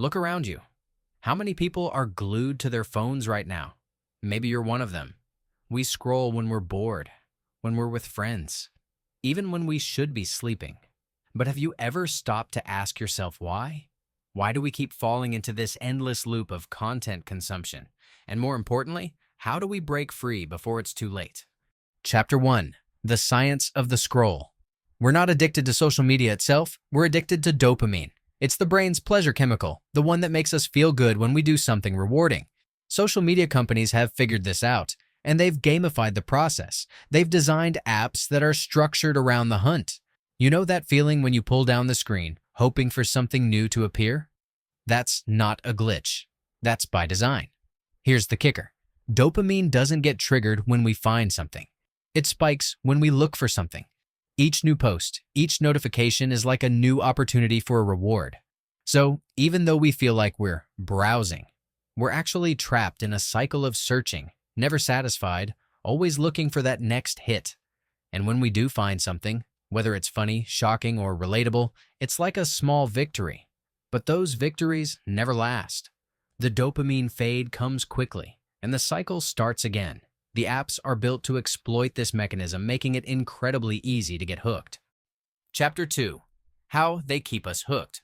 Look around you. How many people are glued to their phones right now? Maybe you're one of them. We scroll when we're bored, when we're with friends, even when we should be sleeping. But have you ever stopped to ask yourself why? Why do we keep falling into this endless loop of content consumption? And more importantly, how do we break free before it's too late? Chapter 1. The Science of the Scroll. We're not addicted to social media itself, we're addicted to dopamine. It's the brain's pleasure chemical, the one that makes us feel good when we do something rewarding. Social media companies have figured this out, and they've gamified the process. They've designed apps that are structured around the hunt. You know that feeling when you pull down the screen, hoping for something new to appear? That's not a glitch. That's by design. Here's the kicker. Dopamine doesn't get triggered when we find something. It spikes when we look for something. Each new post, each notification is like a new opportunity for a reward. So, even though we feel like we're browsing, we're actually trapped in a cycle of searching, never satisfied, always looking for that next hit. And when we do find something, whether it's funny, shocking, or relatable, it's like a small victory. But those victories never last. The dopamine fade comes quickly, and the cycle starts again. The apps are built to exploit this mechanism, making it incredibly easy to get hooked. Chapter 2. How they keep us hooked.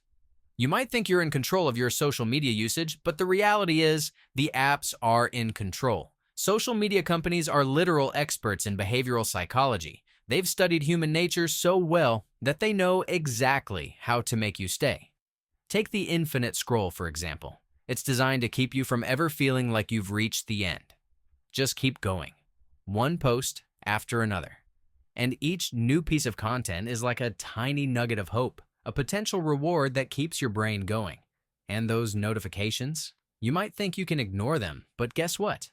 You might think you're in control of your social media usage, but the reality is the apps are in control. Social media companies are literal experts in behavioral psychology. They've studied human nature so well that they know exactly how to make you stay. Take the infinite scroll, for example. It's designed to keep you from ever feeling like you've reached the end. Just keep going, one post after another. And each new piece of content is like a tiny nugget of hope, a potential reward that keeps your brain going. And those notifications? You might think you can ignore them, but guess what?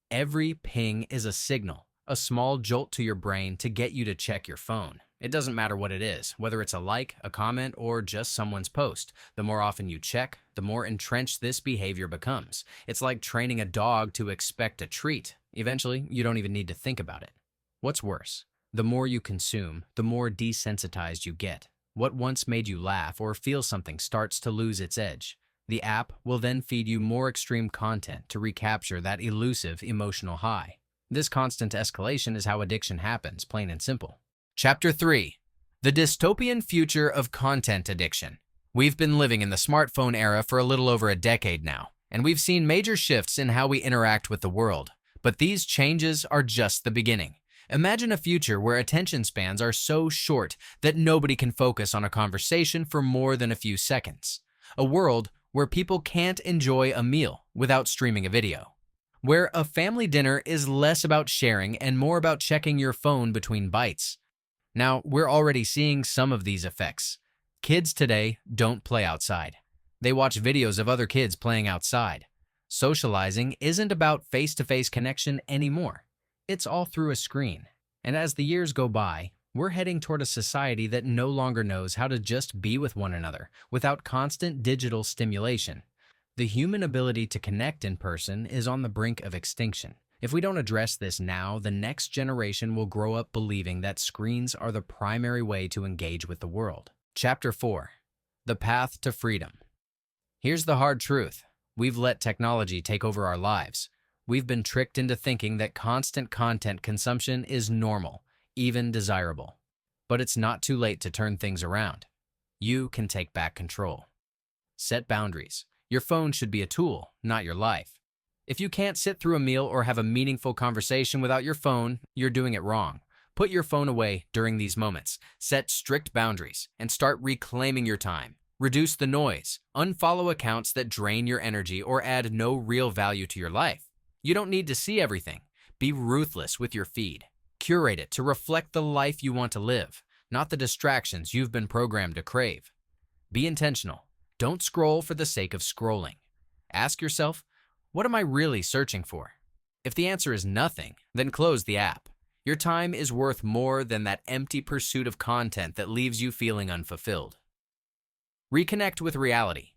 Every ping is a signal, a small jolt to your brain to get you to check your phone. It doesn't matter what it is, whether it's a like, a comment, or just someone's post. The more often you check, the more entrenched this behavior becomes. It's like training a dog to expect a treat. Eventually, you don't even need to think about it. What's worse? The more you consume, the more desensitized you get. What once made you laugh or feel something starts to lose its edge. The app will then feed you more extreme content to recapture that elusive emotional high. This constant escalation is how addiction happens, plain and simple. Chapter 3. The Dystopian Future of Content Addiction. We've been living in the smartphone era for a little over a decade now, and we've seen major shifts in how we interact with the world. But these changes are just the beginning. Imagine a future where attention spans are so short that nobody can focus on a conversation for more than a few seconds. A world where people can't enjoy a meal without streaming a video. Where a family dinner is less about sharing and more about checking your phone between bites. Now, we're already seeing some of these effects. Kids today don't play outside. They watch videos of other kids playing outside. Socializing isn't about face-to-face connection anymore. It's all through a screen. And as the years go by, we're heading toward a society that no longer knows how to just be with one another without constant digital stimulation. The human ability to connect in person is on the brink of extinction. If we don't address this now, the next generation will grow up believing that screens are the primary way to engage with the world. Chapter 4. The Path to Freedom. Here's the hard truth. We've let technology take over our lives. We've been tricked into thinking that constant content consumption is normal, even desirable. But it's not too late to turn things around. You can take back control. Set boundaries. Your phone should be a tool, not your life. If you can't sit through a meal or have a meaningful conversation without your phone, you're doing it wrong. Put your phone away during these moments. Set strict boundaries and start reclaiming your time. Reduce the noise. Unfollow accounts that drain your energy or add no real value to your life. You don't need to see everything. Be ruthless with your feed. Curate it to reflect the life you want to live, not the distractions you've been programmed to crave. Be intentional. Don't scroll for the sake of scrolling. Ask yourself, what am I really searching for? If the answer is nothing, then close the app. Your time is worth more than that empty pursuit of content that leaves you feeling unfulfilled. Reconnect with reality.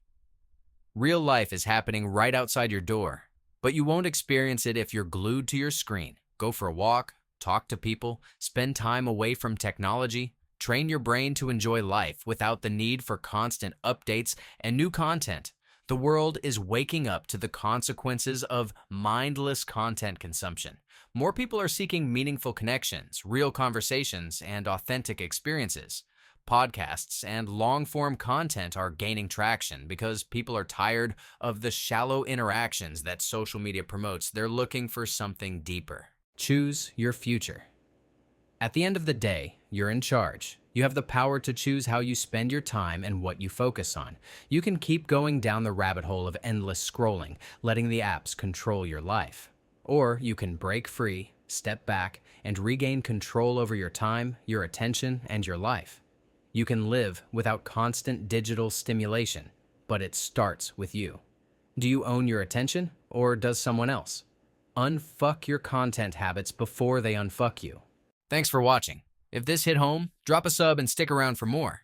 Real life is happening right outside your door, but you won't experience it if you're glued to your screen. Go for a walk, talk to people, spend time away from technology. Train your brain to enjoy life without the need for constant updates and new content. The world is waking up to the consequences of mindless content consumption. More people are seeking meaningful connections, real conversations, and authentic experiences. Podcasts and long-form content are gaining traction because people are tired of the shallow interactions that social media promotes. They're looking for something deeper. Choose your future. At the end of the day, you're in charge. You have the power to choose how you spend your time and what you focus on. You can keep going down the rabbit hole of endless scrolling, letting the apps control your life. Or you can break free, step back, and regain control over your time, your attention, and your life. You can live without constant digital stimulation, but it starts with you. Do you own your attention, or does someone else? Unfuck your content habits before they unfuck you. Thanks for watching. If this hit home, drop a sub and stick around for more.